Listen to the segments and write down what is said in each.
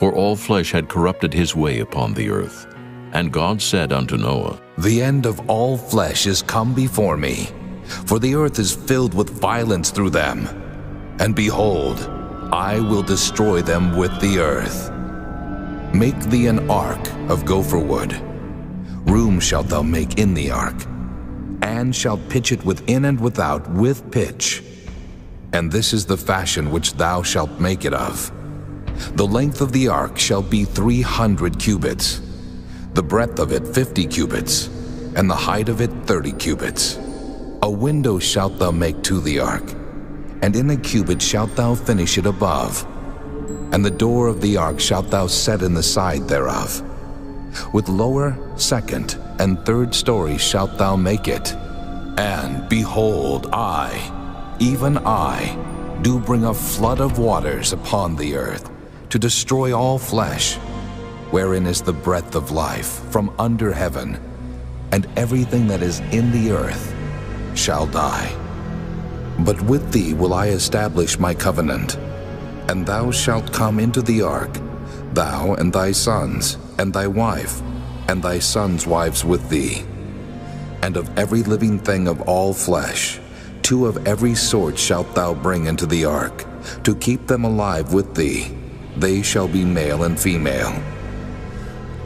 For all flesh had corrupted his way upon the earth. And God said unto Noah, The end of all flesh is come before me, for the earth is filled with violence through them. And behold, I will destroy them with the earth. Make thee an ark of gopher wood. Room shalt thou make in the ark, and shalt pitch it within and without with pitch. And this is the fashion which thou shalt make it of. The length of the ark shall be 300 cubits, the breadth of it 50 cubits, and the height of it 30 cubits. A window shalt thou make to the ark, and in a cubit shalt thou finish it above. And the door of the ark shalt thou set in the side thereof. With lower, second, and third stories shalt thou make it. And behold, I, even I, do bring a flood of waters upon the earth, to destroy all flesh, wherein is the breath of life from under heaven, and everything that is in the earth shall die. But with thee will I establish my covenant, and thou shalt come into the ark, thou and thy sons, and thy wife, and thy sons' wives with thee. And of every living thing of all flesh, 2 of every sort shalt thou bring into the ark, to keep them alive with thee. They shall be male and female.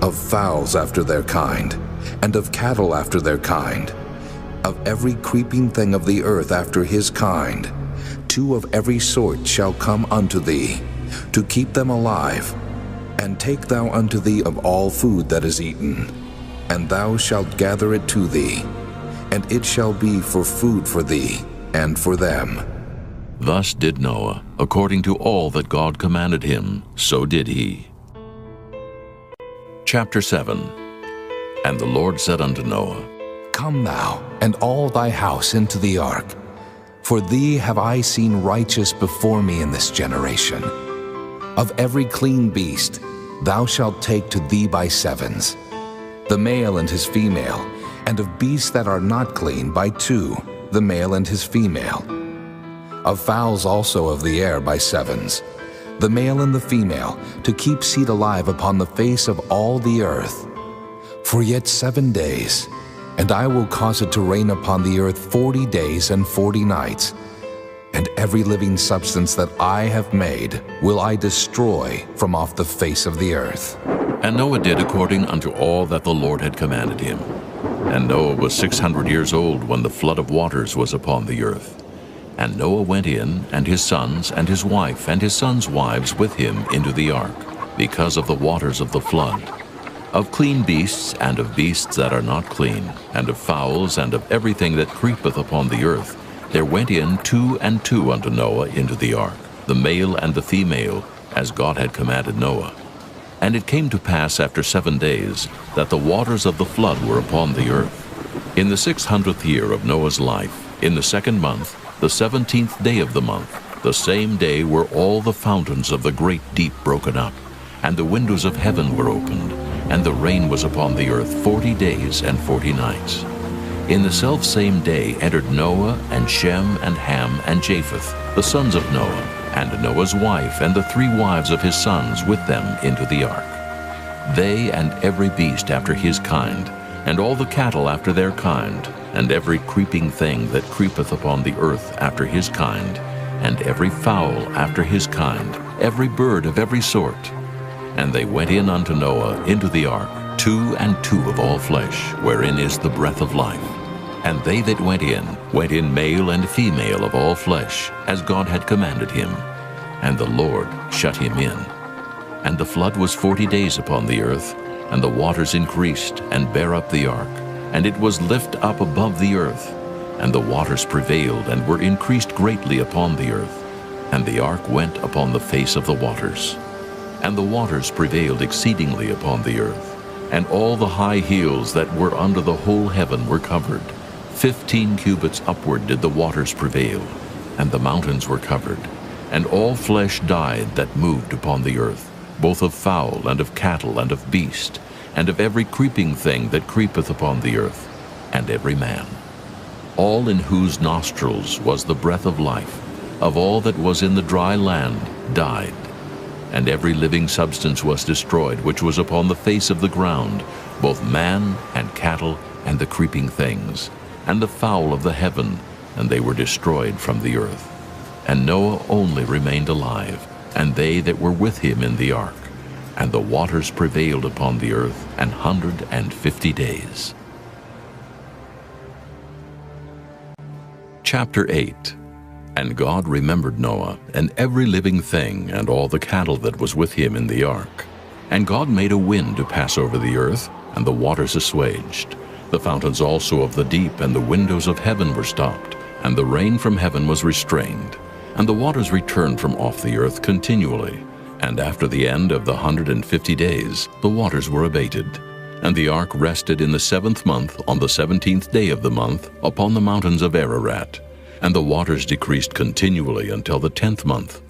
Of fowls after their kind, and of cattle after their kind, of every creeping thing of the earth after his kind, 2 of every sort shall come unto thee, to keep them alive. And take thou unto thee of all food that is eaten, and thou shalt gather it to thee, and it shall be for food for thee and for them. Thus did Noah, according to all that God commanded him, so did he. Chapter 7. And the Lord said unto Noah, Come thou, and all thy house into the ark, for thee have I seen righteous before me in this generation. Of every clean beast thou shalt take to thee by sevens, the male and his female, and of beasts that are not clean by 2, the male and his female. Of fowls also of the air by sevens, the male and the female, to keep seed alive upon the face of all the earth. For yet 7 days, and I will cause it to rain upon the earth 40 days and 40 nights, and every living substance that I have made will I destroy from off the face of the earth. And Noah did according unto all that the Lord had commanded him. And Noah was 600 years old when the flood of waters was upon the earth. And Noah went in, and his sons, and his wife, and his sons' wives with him into the ark, because of the waters of the flood. Of clean beasts, and of beasts that are not clean, and of fowls, and of everything that creepeth upon the earth, there went in 2 and 2 unto Noah into the ark, the male and the female, as God had commanded Noah. And it came to pass after 7 days, that the waters of the flood were upon the earth. In the 600th year of Noah's life, in the 2nd month, the 17th day of the month, the same day were all the fountains of the great deep broken up, and the windows of heaven were opened, and the rain was upon the earth 40 days and 40 nights. In the selfsame day entered Noah, and Shem, and Ham, and Japheth, the sons of Noah, and Noah's wife, and the 3 wives of his sons with them into the ark. They and every beast after his kind, and all the cattle after their kind, and every creeping thing that creepeth upon the earth after his kind, and every fowl after his kind, every bird of every sort. And they went in unto Noah into the ark, 2 and 2 of all flesh, wherein is the breath of life. And they that went in male and female of all flesh, as God had commanded him. And the Lord shut him in. And the flood was 40 days upon the earth, and the waters increased, and bare up the ark, and it was lift up above the earth. And the waters prevailed, and were increased greatly upon the earth. And the ark went upon the face of the waters. And the waters prevailed exceedingly upon the earth, and all the high hills that were under the whole heaven were covered. 15 cubits upward did the waters prevail, and the mountains were covered. And all flesh died that moved upon the earth, both of fowl, and of cattle, and of beast, and of every creeping thing that creepeth upon the earth, and every man. All in whose nostrils was the breath of life, of all that was in the dry land, died. and every living substance was destroyed which was upon the face of the ground, both man and cattle and the creeping things, and the fowl of the heaven, and they were destroyed from the earth. And Noah only remained alive, and they that were with him in the ark. And the waters prevailed upon the earth 150 days. Chapter 8. And God remembered Noah, and every living thing, and all the cattle that was with him in the ark. And God made a wind to pass over the earth, and the waters assuaged. The fountains also of the deep and the windows of heaven were stopped, and the rain from heaven was restrained. And the waters returned from off the earth continually. And after the end of the 150 days, the waters were abated. And the ark rested in the 7th month, on the 17th day of the month, upon the mountains of Ararat. And the waters decreased continually until the 10th month.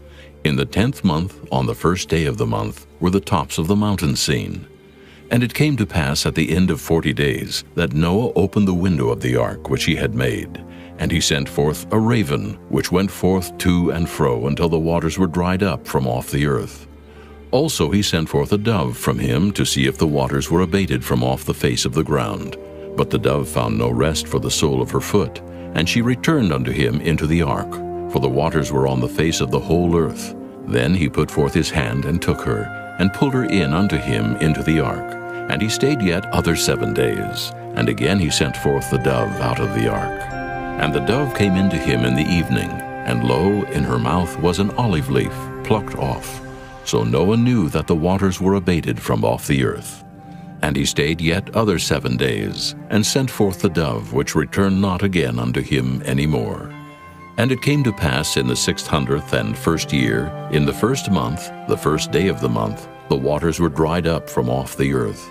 In the 10th month, on the 1st day of the month, were the tops of the mountains seen. And it came to pass at the end of 40 days that Noah opened the window of the ark which he had made. And he sent forth a raven, which went forth to and fro until the waters were dried up from off the earth. Also he sent forth a dove from him to see if the waters were abated from off the face of the ground. But the dove found no rest for the sole of her foot, and she returned unto him into the ark, for the waters were on the face of the whole earth. Then he put forth his hand and took her, and pulled her in unto him into the ark. And he stayed yet other 7 days, and again he sent forth the dove out of the ark. And the dove came into him in the evening, and lo, in her mouth was an olive leaf, plucked off. So Noah knew that the waters were abated from off the earth. And he stayed yet other 7 days, and sent forth the dove, which returned not again unto him any more. And it came to pass in the 601st year, in the 1st month, the 1st day of the month, the waters were dried up from off the earth.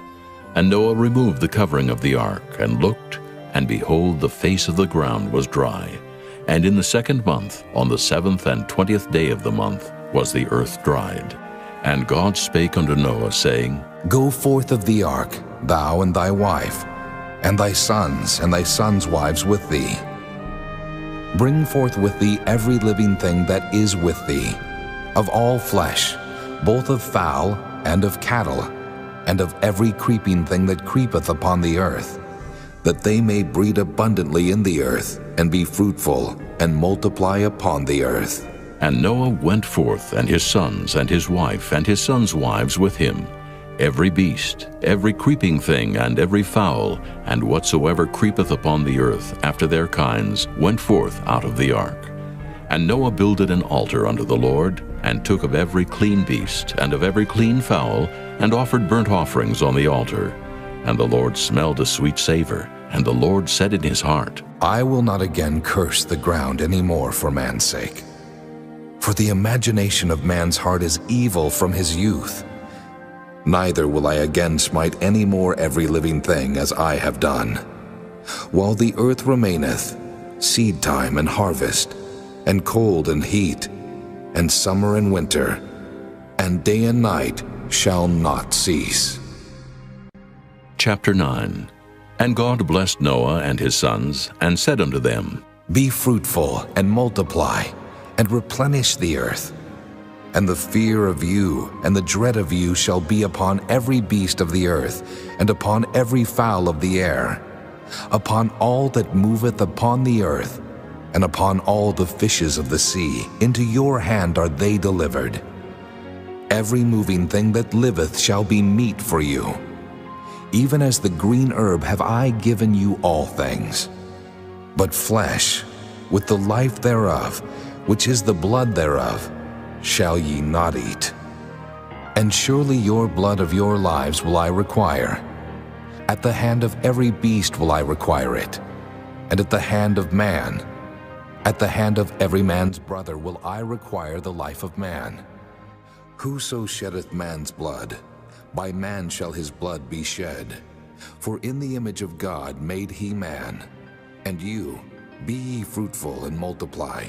And Noah removed the covering of the ark, and looked, and behold, the face of the ground was dry. And in the 2nd month, on the 7th and 20th day of the month, was the earth dried. And God spake unto Noah, saying, Go forth of the ark, thou and thy wife, and thy sons wives with thee. Bring forth with thee every living thing that is with thee, of all flesh, both of fowl and of cattle, and of every creeping thing that creepeth upon the earth, that they may breed abundantly in the earth, and be fruitful, and multiply upon the earth. And Noah went forth, and his wife, and his sons' wives with him. Every beast, every creeping thing, and every fowl, and whatsoever creepeth upon the earth after their kinds, went forth out of the ark. And Noah builded an altar unto the Lord, and took of every clean beast, and of every clean fowl, and offered burnt offerings on the altar. And the Lord smelled a sweet savor, and the Lord said in his heart, I will not again curse the ground any more for man's sake. For the imagination of man's heart is evil from his youth. Neither will I again smite any more every living thing as I have done. While the earth remaineth, seed time and harvest, and cold and heat, and summer and winter, and day and night shall not cease. Chapter 9. And God blessed Noah and his sons, and said unto them, Be fruitful and multiply, and replenish the earth. And the fear of you and the dread of you shall be upon every beast of the earth, and upon every fowl of the air, upon all that moveth upon the earth, and upon all the fishes of the sea. Into your hand are they delivered. Every moving thing that liveth shall be meat for you. Even as the green herb have I given you all things. But flesh, with the life thereof, which is the blood thereof, shall ye not eat. And surely your blood of your lives will I require. At the hand of every beast will I require it, and at the hand of man, at the hand of every man's brother will I require the life of man. Whoso sheddeth man's blood, by man shall his blood be shed. For in the image of God made he man. And you, be ye fruitful and multiply.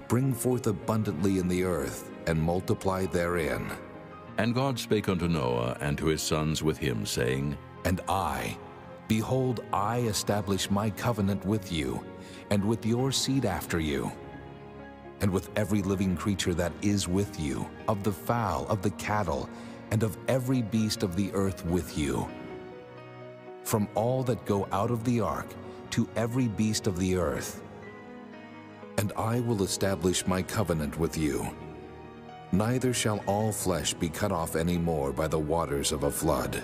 Bring forth abundantly in the earth, and multiply therein. And God spake unto Noah and to his sons with him, saying, And I, behold, I establish my covenant with you, and with your seed after you. and with every living creature that is with you, of the fowl, of the cattle, and of every beast of the earth with you. From all that go out of the ark, to every beast of the earth. And I will establish my covenant with you. Neither shall all flesh be cut off any more by the waters of a flood.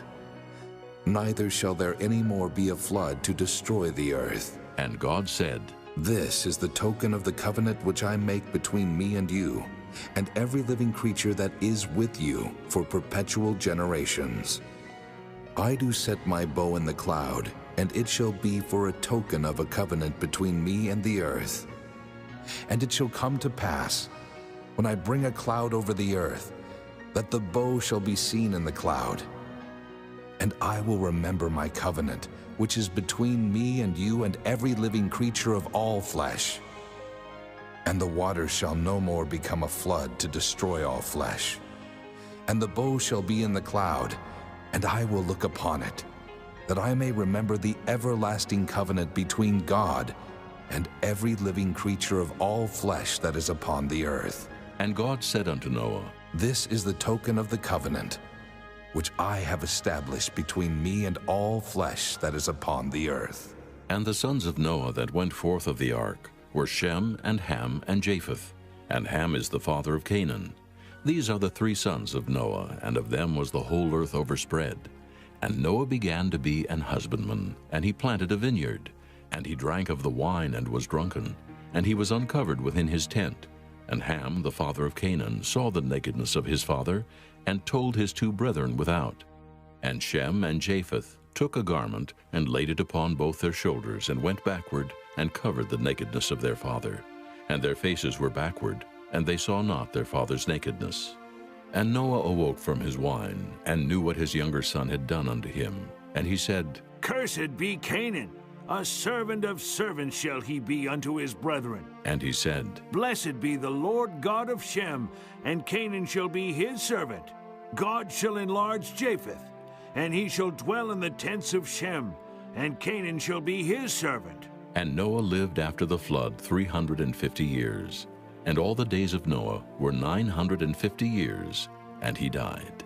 Neither shall there any more be a flood to destroy the earth. And God said, This is the token of the covenant which I make between me and you, and every living creature that is with you for perpetual generations. I do set my bow in the cloud, and it shall be for a token of a covenant between me and the earth. And it shall come to pass, when I bring a cloud over the earth, that the bow shall be seen in the cloud. And I will remember my covenant, which is between me and you and every living creature of all flesh. And the waters shall no more become a flood to destroy all flesh. And the bow shall be in the cloud, and I will look upon it, that I may remember the everlasting covenant between God and every living creature of all flesh that is upon the earth. And God said unto Noah, This is the token of the covenant, which I have established between me and all flesh that is upon the earth. And the sons of Noah that went forth of the ark were Shem, and Ham, and Japheth. And Ham is the father of Canaan. These are the three sons of Noah, and of them was the whole earth overspread. And Noah began to be an husbandman, and he planted a vineyard. And he drank of the wine and was drunken, and he was uncovered within his tent. And Ham, the father of Canaan, saw the nakedness of his father, and told his two brethren without. And Shem and Japheth took a garment, and laid it upon both their shoulders, and went backward, and covered the nakedness of their father. And their faces were backward, and they saw not their father's nakedness. And Noah awoke from his wine, and knew what his younger son had done unto him. And he said, Cursed be Canaan, a servant of servants shall he be unto his brethren. And he said, Blessed be the Lord God of Shem, and Canaan shall be his servant. God shall enlarge Japheth, and he shall dwell in the tents of Shem, and Canaan shall be his servant. And Noah lived after the flood 350 years. And all the days of Noah were 950 years, and he died.